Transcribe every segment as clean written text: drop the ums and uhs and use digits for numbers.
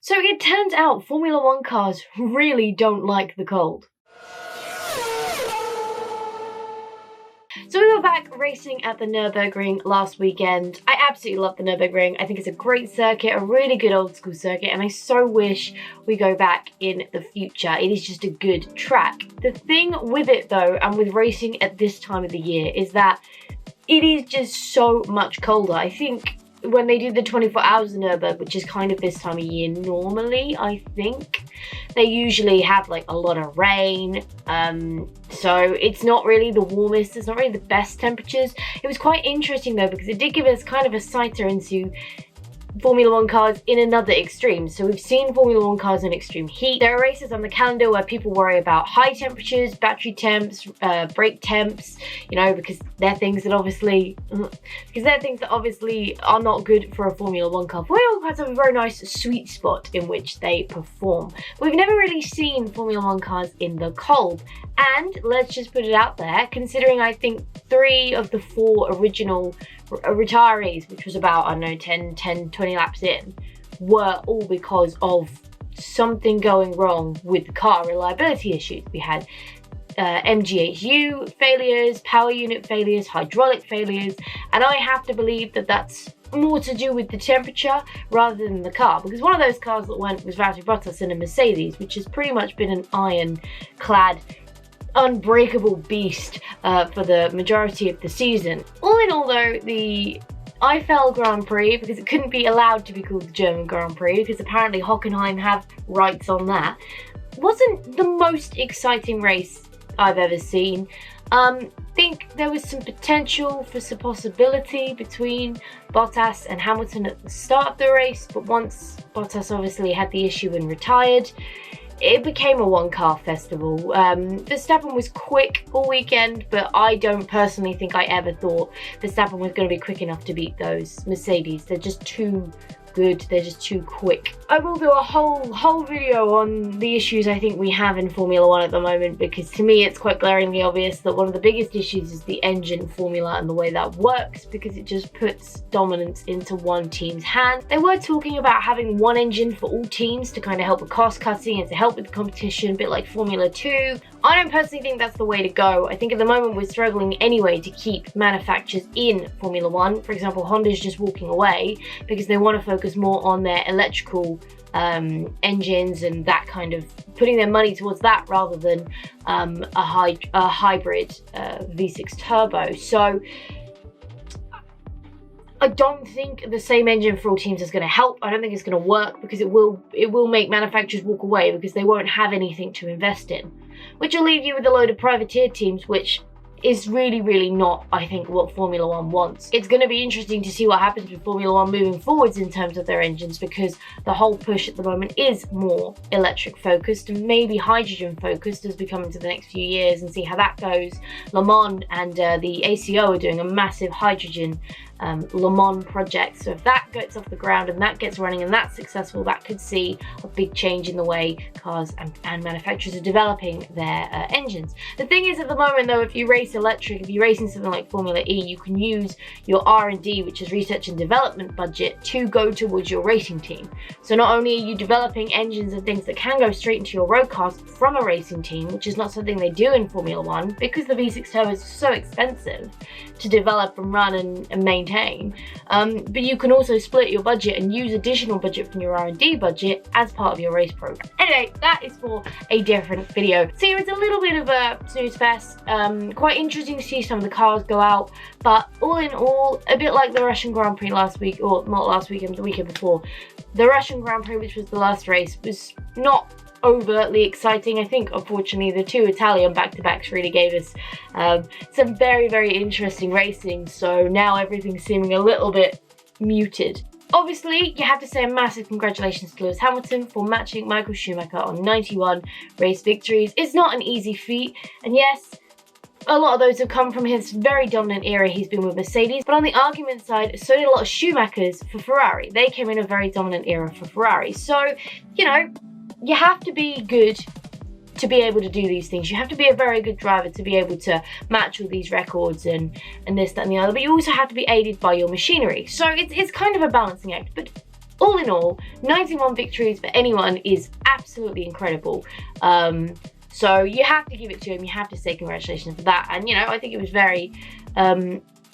So it turns out Formula One cars really don't like the cold. So we were back racing at the Nürburgring last weekend. I absolutely love the Nürburgring. I think it's a great circuit, a really good old school circuit, and I so wish we go back in the future. It is just a good track. The thing with it though, and with racing at this time of the year, is that it is just so much colder. I think when they do the 24 hours of Nürburgring, which is kind of this time of year normally, I think, they usually have like a lot of rain. So it's not really the warmest, it's not really the best temperatures. It was quite interesting though, because it did give us kind of a sighter into Formula One cars in another extreme. So we've seen Formula One cars in extreme heat. There are races on the calendar where people worry about high temperatures, battery temps, brake temps, you know, because they're things that obviously are not good for a Formula One car. Formula One cars have a very nice sweet spot in which they perform. But we've never really seen Formula One cars in the cold. And let's just put it out there, considering I think 3 of the 4 original retirees, which was about, I don't know, 10, 20 laps in, were all because of something going wrong with the car, reliability issues. We had MGHU failures, power unit failures, hydraulic failures, and I have to believe that that's more to do with the temperature rather than the car, because one of those cars that went was Valtteri Bottas in a Mercedes, which has pretty much been an iron-clad unbreakable beast for the majority of the season. All in all though, the Eifel Grand Prix, because it couldn't be allowed to be called the German Grand Prix because apparently Hockenheim have rights on that, wasn't the most exciting race I've ever seen. Think there was some potential for some possibility between Bottas and Hamilton at the start of the race, but once Bottas obviously had the issue and retired, it became a one-car festival. Verstappen was quick all weekend, but I don't personally think I ever thought Verstappen was going to be quick enough to beat those Mercedes. They're just too good, they're just too quick. I will do a whole video on the issues I think we have in Formula One at the moment, because to me it's quite glaringly obvious that one of the biggest issues is the engine formula and the way that works, because it just puts dominance into one team's hand. They were talking about having one engine for all teams to kind of help with cost cutting and to help with the competition, a bit like Formula 2. I don't personally think that's the way to go. I think at the moment we're struggling anyway to keep manufacturers in Formula One. For example, Honda's just walking away because they want to focus more on their electrical engines and that kind of putting their money towards that rather than a hybrid V6 turbo. So I don't think the same engine for all teams is going to help. I don't think it's going to work, because it will make manufacturers walk away because they won't have anything to invest in, which will leave you with a load of privateer teams, which is really not, I think, what Formula One wants. It's going to be interesting to see what happens with Formula One moving forwards in terms of their engines, because the whole push at the moment is more electric focused and maybe hydrogen focused as we come into the next few years and see how that goes. Le Mans and the ACO are doing a massive hydrogen Le Mans project, so if that gets off the ground and that gets running and that's successful, that could see a big change in the way cars and manufacturers are developing their engines. The thing is, at the moment though, if you race electric, if you're racing something like Formula E, you can use your R&D, which is research and development budget, to go towards your racing team. So not only are you developing engines and things that can go straight into your road cars from a racing team, which is not something they do in Formula One because the V6 turbo is so expensive to develop and run and maintain, but you can also split your budget and use additional budget from your R&D budget as part of your race program. Anyway, that is for a different video. So it's a little bit of a snooze fest. Quite interesting to see some of the cars go out, but all in all, a bit like the Russian Grand Prix last week, or not last weekend, the weekend before. The Russian Grand Prix, which was the last race, was not overtly exciting. I think unfortunately the 2 Italian back-to-backs really gave us some very interesting racing, so now everything's seeming a little bit muted. Obviously, you have to say a massive congratulations to Lewis Hamilton for matching Michael Schumacher on 91 race victories. It's not an easy feat, and yes, a lot of those have come from his very dominant era he's been with Mercedes, but on the argument side, so did a lot of Schumachers for Ferrari. They came in a very dominant era for Ferrari. So, you know, you have to be good to be able to do these things. You have to be a very good driver to be able to match all these records and this, that and the other, but you also have to be aided by your machinery. So it's kind of a balancing act, but all in all, 91 victories for anyone is absolutely incredible. So you have to give it to him, you have to say congratulations for that. And, you know, I think it was very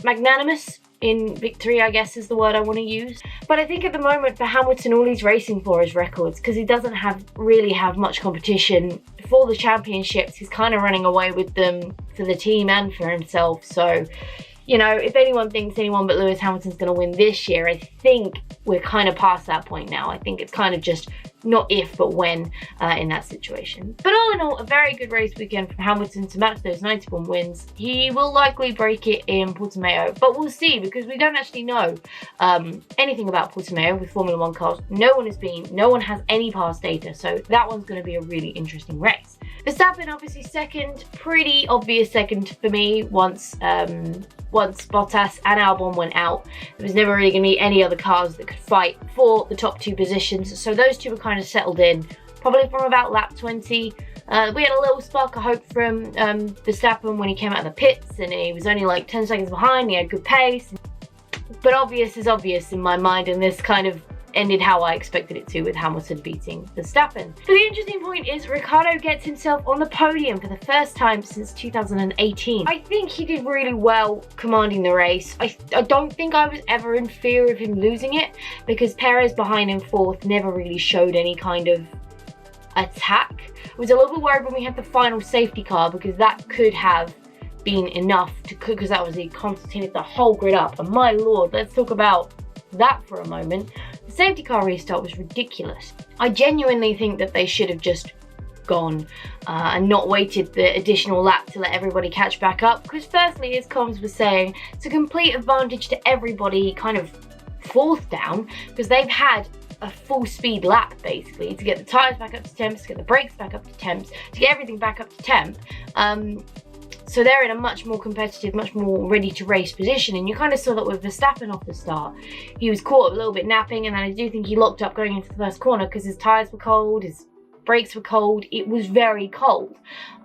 magnanimous in victory, I guess is the word I want to use. But I think at the moment for Hamilton, all he's racing for is records, because he doesn't really have much competition for the championships. He's kind of running away with them for the team and for himself. So, you know, if anyone thinks anyone but Lewis Hamilton's going to win this year, I think we're kind of past that point now. I think it's kind of just not if, but when in that situation. But all in all, a very good race weekend from Hamilton to match those 91 wins. He will likely break it in Portimao, but we'll see, because we don't actually know anything about Portimao with Formula 1 cars. No one has any past data, so that one's going to be a really interesting race. Verstappen obviously second, pretty obvious second for me once Bottas and Albon went out. There was never really going to be any other cars that could fight for the top two positions, so those two were kind of settled in, probably from about lap 20. We had a little spark of hope from Verstappen when he came out of the pits, and he was only like 10 seconds behind. He had good pace, but obvious is obvious in my mind, and this kind of ended how I expected it to, with Hamilton beating Verstappen. But the interesting point is Ricciardo gets himself on the podium for the first time since 2018. I think he did really well commanding the race. I don't think I was ever in fear of him losing it, because Perez behind him fourth never really showed any kind of attack. I was a little bit worried when we had the final safety car, because that could have been enough to, because that was, he concentrated the whole grid up, and my lord, let's talk about that for a moment. The safety car restart was ridiculous. I genuinely think that they should have just gone and not waited the additional lap to let everybody catch back up, because firstly, as Combs was saying, it's a complete advantage to everybody kind of fourth down, because they've had a full speed lap basically to get the tyres back up to temps, to get the brakes back up to temps, to get everything back up to temp. So they're in a much more competitive, much more ready to race position, and you kind of saw that with Verstappen off the start. He was caught a little bit napping, and then I do think he locked up going into the first corner because his tyres were cold, his brakes were cold, it was very cold.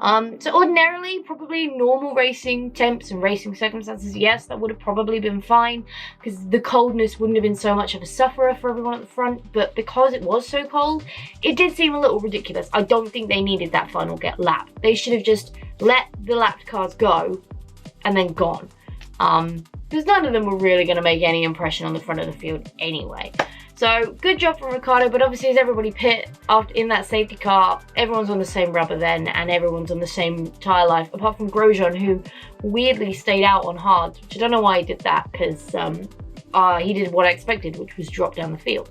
So ordinarily, probably normal racing temps and racing circumstances, yes, that would have probably been fine, because the coldness wouldn't have been so much of a sufferer for everyone at the front, but because it was so cold, it did seem a little ridiculous. I don't think they needed that final lap. They should have just let the lapped cars go and then gone, because none of them were really going to make any impression on the front of the field anyway. So good job from Ricciardo, but obviously as everybody pit after in that safety car, everyone's on the same rubber then, and everyone's on the same tyre life, apart from Grosjean, who weirdly stayed out on hards, which I don't know why he did that, because he did what I expected, which was drop down the field.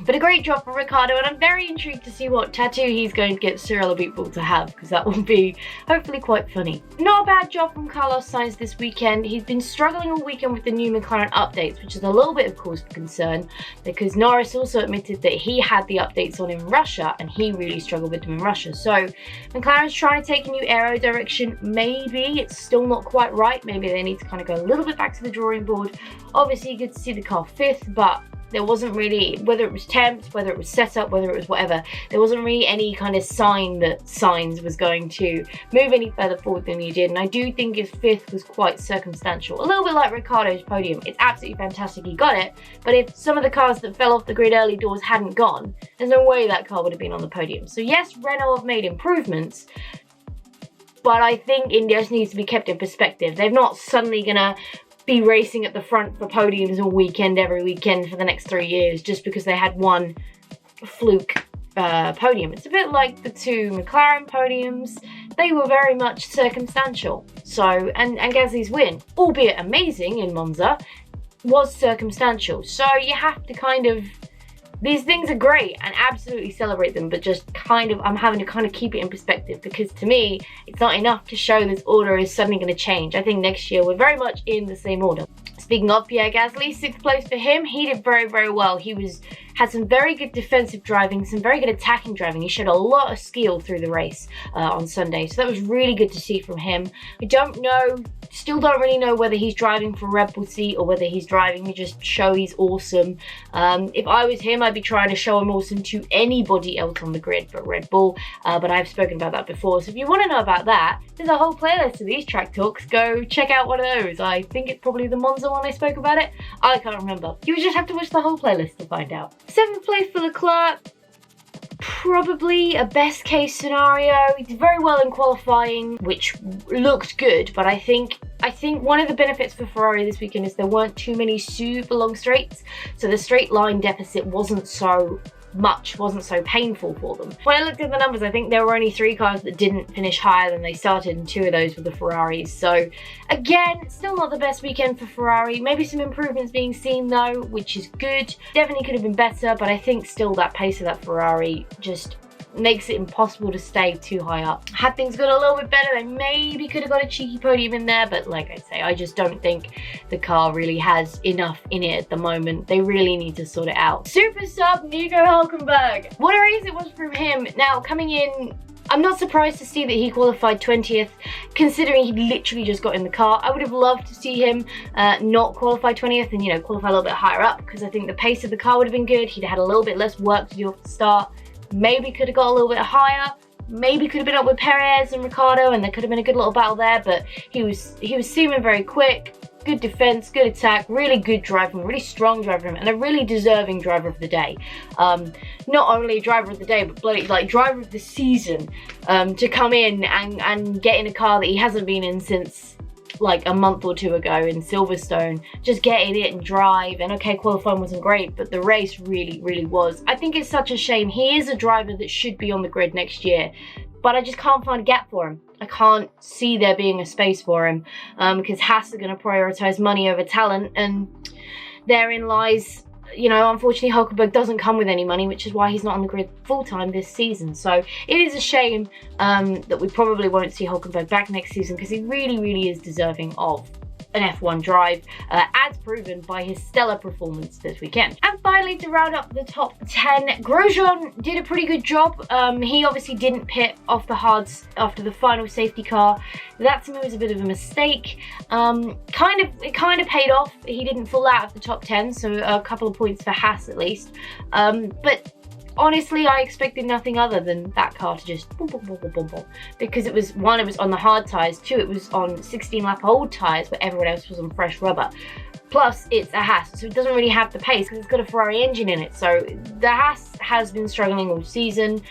But a great job from Ricciardo, and I'm very intrigued to see what tattoo he's going to get Cyril Abiteboul to have, because that will be hopefully quite funny. Not a bad job from Carlos Sainz this weekend. He's been struggling all weekend with the new McLaren updates, which is a little bit of cause for concern, because Norris also admitted that he had the updates on in Russia, and he really struggled with them in Russia. So McLaren's trying to take a new aero direction. Maybe it's still not quite right. Maybe they need to kind of go a little bit back to the drawing board. Obviously, good to see the car fifth, but there wasn't really, whether it was temps, whether it was setup, whether it was whatever, there wasn't really any kind of sign that Sainz was going to move any further forward than he did. And I do think his fifth was quite circumstantial. A little bit like Ricciardo's podium. It's absolutely fantastic he got it, but if some of the cars that fell off the grid early doors hadn't gone, there's no way that car would have been on the podium. So yes, Renault have made improvements, but I think it just needs to be kept in perspective. They're not suddenly gonna be racing at the front for podiums all weekend, every weekend for the next 3 years, just because they had one fluke podium. It's a bit like the two McLaren podiums. They were very much circumstantial. So, and Gasly's win, albeit amazing in Monza, was circumstantial. So you have to kind of, these things are great and absolutely celebrate them, but just kind of, I'm having to kind of keep it in perspective, because to me, it's not enough to show this order is suddenly going to change. I think next year we're very much in the same order. Speaking of Pierre Gasly, 6th place for him. He did very, very well. He had some very good defensive driving, some very good attacking driving. He showed a lot of skill through the race on Sunday, so that was really good to see from him. I don't know, still don't really know whether he's driving for Red Bull seat or whether he's driving to just show he's awesome. If I was him, I'd be trying to show him awesome to anybody else on the grid but Red Bull, but I've spoken about that before. So if you want to know about that, there's a whole playlist of these track talks. Go check out one of those. I think it's probably the Monza one. one I spoke about it? I can't remember. You would just have to watch the whole playlist to find out. 7th place for Leclerc. Probably a best case scenario. He did very well in qualifying, which looked good, but I think one of the benefits for Ferrari this weekend is there weren't too many super long straights, so the straight line deficit wasn't so painful for them. When I looked at the numbers, I think there were only 3 cars that didn't finish higher than they started, and 2 of those were the Ferraris. So again, still not the best weekend for Ferrari. Maybe some improvements being seen though, which is good. Definitely could have been better, but I think still that pace of that Ferrari just makes it impossible to stay too high up. Had things gone a little bit better, they maybe could have got a cheeky podium in there, but like I say, I just don't think the car really has enough in it at the moment. They really need to sort it out. Super sub Nico Hülkenberg. What a race it was from him. Now, coming in, I'm not surprised to see that he qualified 20th, considering he literally just got in the car. I would have loved to see him not qualify 20th and, you know, qualify a little bit higher up, because I think the pace of the car would have been good. He'd had a little bit less work to do off the start. Maybe could have got a little bit higher. Maybe could have been up with Perez and Ricciardo, and there could have been a good little battle there, but he was seeming very quick. Good defense, good attack, really good driving, really strong driver, and a really deserving driver of the day. Not only driver of the day, but bloody like driver of the season, to come in and get in a car that he hasn't been in since like a month or 2 ago in Silverstone, just get in it and drive. And okay, qualifying wasn't great, but the race really was. I think it's such a shame. He is a driver that should be on the grid next year, but I just can't find a gap for him. I can't see there being a space for him, because Haas are going to prioritize money over talent, and therein lies, you know, unfortunately Hülkenberg doesn't come with any money, which is why he's not on the grid full-time this season. So it is a shame that we probably won't see Hülkenberg back next season, because he really is deserving of an F1 drive, as proven by his stellar performance this weekend. And finally, to round up the top 10, Grosjean did a pretty good job. He obviously didn't pit off the hards after the final safety car. That to me was a bit of a mistake. It kind of paid off. He didn't fall out of the top 10, so a couple of points for Haas at least. But honestly, I expected nothing other than that car to just boom, boom, boom, boom, boom, boom. Because it was, 1, it was on the hard tyres, 2, it was on 16-lap old tyres, where everyone else was on fresh rubber. Plus, it's a Haas, so it doesn't really have the pace because it's got a Ferrari engine in it. So the Haas has been struggling all season.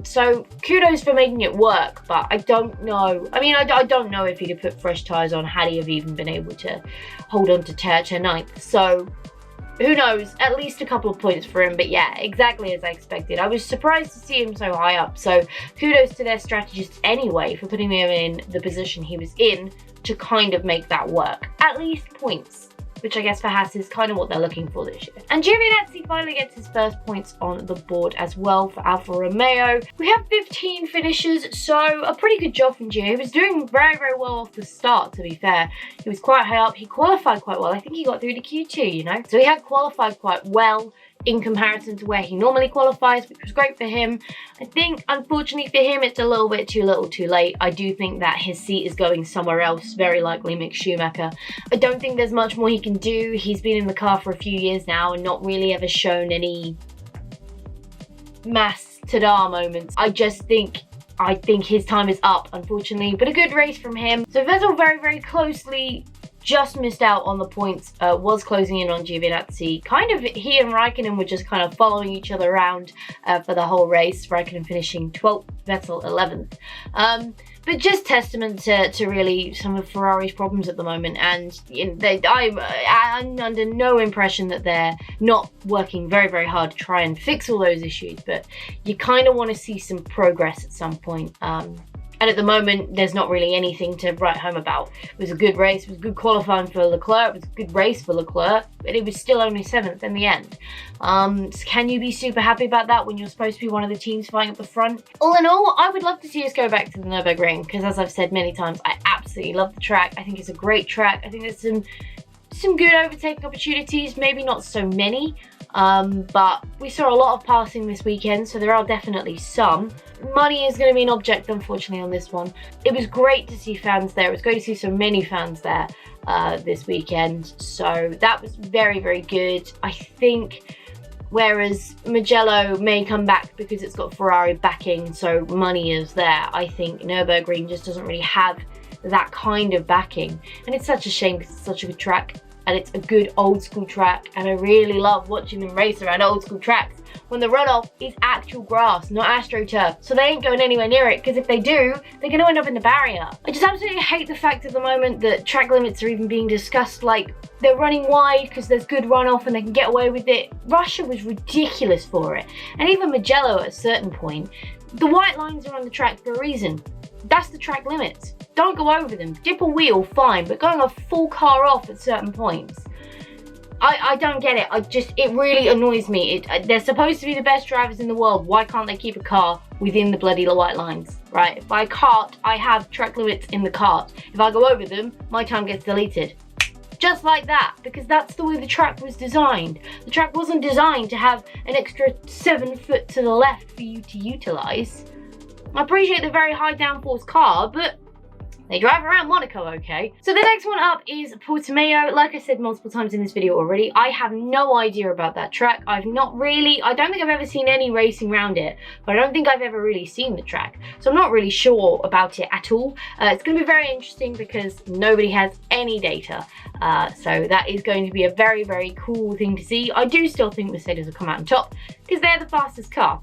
So kudos for making it work, but I don't know. I mean, I don't know if he'd have put fresh tyres on had he have even been able to hold on to Turch 9th. So who knows, at least a couple of points for him. But yeah, exactly as I expected. I was surprised to see him so high up. So kudos to their strategists anyway for putting him in the position he was in to kind of make that work. At least points, which I guess for Haas is kind of what they're looking for this year. And Giovinazzi finally gets his first points on the board as well for Alfa Romeo. We have 15 finishes, so a pretty good job from Gio. He was doing very well off the start, to be fair. He was quite high up. He qualified quite well. I think he got through to Q2, you know? So he had qualified quite well in comparison to where he normally qualifies, which was great for him. I think, unfortunately for him, it's a little bit too little too late. I do think that his seat is going somewhere else, very likely Mick Schumacher. I don't think there's much more he can do. He's been in the car for a few years now and not really ever shown any mass ta-da moments. I think his time is up, unfortunately, but a good race from him. So Vettel very closely just missed out on the points, was closing in on Giovinazzi. Kind of, he and Raikkonen were just kind of following each other around for the whole race. Raikkonen finishing 12th, Vettel 11th. But just testament to really some of Ferrari's problems at the moment. And you know, I'm under no impression that they're not working very hard to try and fix all those issues. But you kind of want to see some progress at some point. And at the moment, there's not really anything to write home about. It was a good race, it was good qualifying for Leclerc, it was a good race for Leclerc, but it was still only 7th in the end. So can you be super happy about that when you're supposed to be one of the teams fighting at the front? All in all, I would love to see us go back to the Nürburgring, because as I've said many times, I absolutely love the track. I think it's a great track. I think there's some good overtaking opportunities, maybe not so many, but we saw a lot of passing this weekend, so there are definitely some. Money is going to be an object, unfortunately, on this one. It was great to see fans there. It was great to see so many fans there this weekend, so that was very good. I think whereas Mugello may come back because it's got Ferrari backing, so money is there, I think Nürburgring just doesn't really have that kind of backing, and it's such a shame because it's such a good track. and it's a good old school track, and I really love watching them race around old school tracks when the runoff is actual grass, not astroturf. So they ain't going anywhere near it, because if they do, they're going to end up in the barrier. I just absolutely hate the fact at the moment that track limits are even being discussed. Like, they're running wide because there's good runoff and they can get away with it. Russia was ridiculous for it, and even Mugello at a certain point. The white lines are on the track for a reason. That's the track limits. Don't go over them. Dip a wheel, fine, but going a full car off at certain points, I don't get it. It really annoys me. They're supposed to be the best drivers in the world. Why can't they keep a car within the bloody white lines, right? If I kart, I have track limits in the kart. If I go over them, my time gets deleted. Just like that, because that's the way the track was designed. The track wasn't designed to have an extra 7 foot to the left for you to utilize. I appreciate the very high downforce car, but they drive around Monaco, okay? So the next one up is Portimao. Like I said multiple times in this video already, I have no idea about that track. I don't think I've ever seen any racing around it, but I don't think I've ever really seen the track. So I'm not really sure about it at all. It's gonna be very interesting because nobody has any data. So that is going to be a very, very cool thing to see. I do still think Mercedes will come out on top because they're the fastest car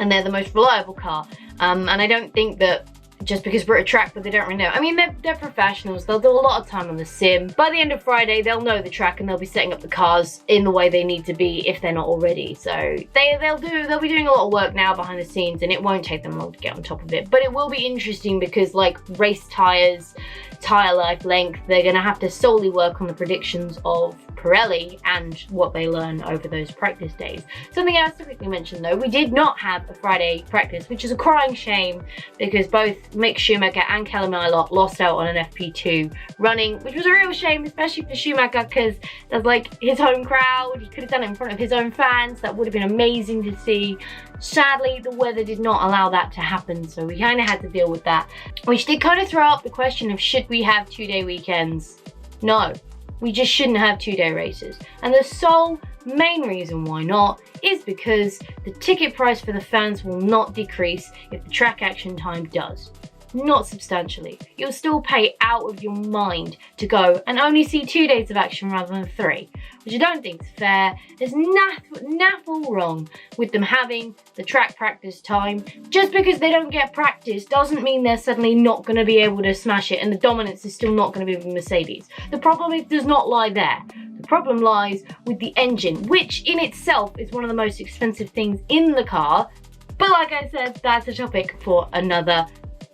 and they're the most reliable car. And I don't think that just because we're at a track but they don't really know. I mean, they're professionals. They'll do a lot of time on the sim. By the end of Friday, they'll know the track and they'll be setting up the cars in the way they need to be if they're not already. So they'll be doing a lot of work now behind the scenes, and it won't take them long to get on top of it. But it will be interesting because, like, race tires, tire life length, they're gonna have to solely work on the predictions of Pirelli and what they learn over those practice days. Something else to quickly mention though, we did not have a Friday practice, which is a crying shame because both Mick Schumacher and Kelly Milot lost out on an FP2 running, which was a real shame, especially for Schumacher because there's like his home crowd. He could have done it in front of his own fans. That would have been amazing to see. Sadly, the weather did not allow that to happen, so we kind of had to deal with that, which did kind of throw up the question of should we have 2-day weekends? No. We just shouldn't have 2-day races. And the sole main reason why not is because the ticket price for the fans will not decrease if the track action time does. Not substantially. You'll still pay out of your mind to go and only see 2 days of action rather than 3, which I don't think is fair. There's nothing wrong with them having the track practice time. Just because they don't get practice doesn't mean they're suddenly not going to be able to smash it and the dominance is still not going to be with Mercedes. The problem does not lie there. The problem lies with the engine, which in itself is one of the most expensive things in the car. But like I said, that's a topic for another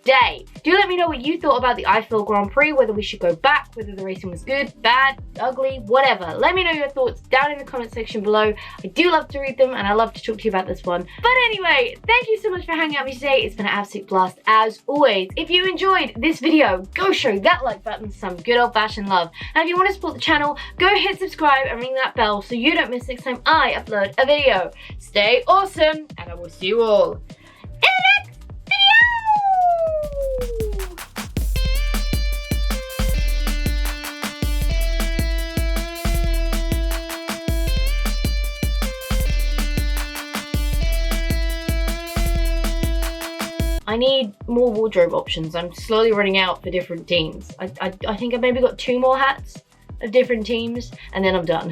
day. Do let me know what you thought about the Eifel Grand Prix, whether we should go back, whether the racing was good, bad, ugly, whatever. Let me know your thoughts down in the comment section below. I do love to read them and I love to talk to you about this one. But anyway, thank you so much for hanging out with me today. It's been an absolute blast as always. If you enjoyed this video, go show that like button some good old fashioned love. And if you want to support the channel, go hit subscribe and ring that bell so you don't miss next time I upload a video. Stay awesome and I will see you all in the next I need more wardrobe options. I'm slowly running out for different teams. I think I've maybe got 2 more hats of different teams and then I'm done.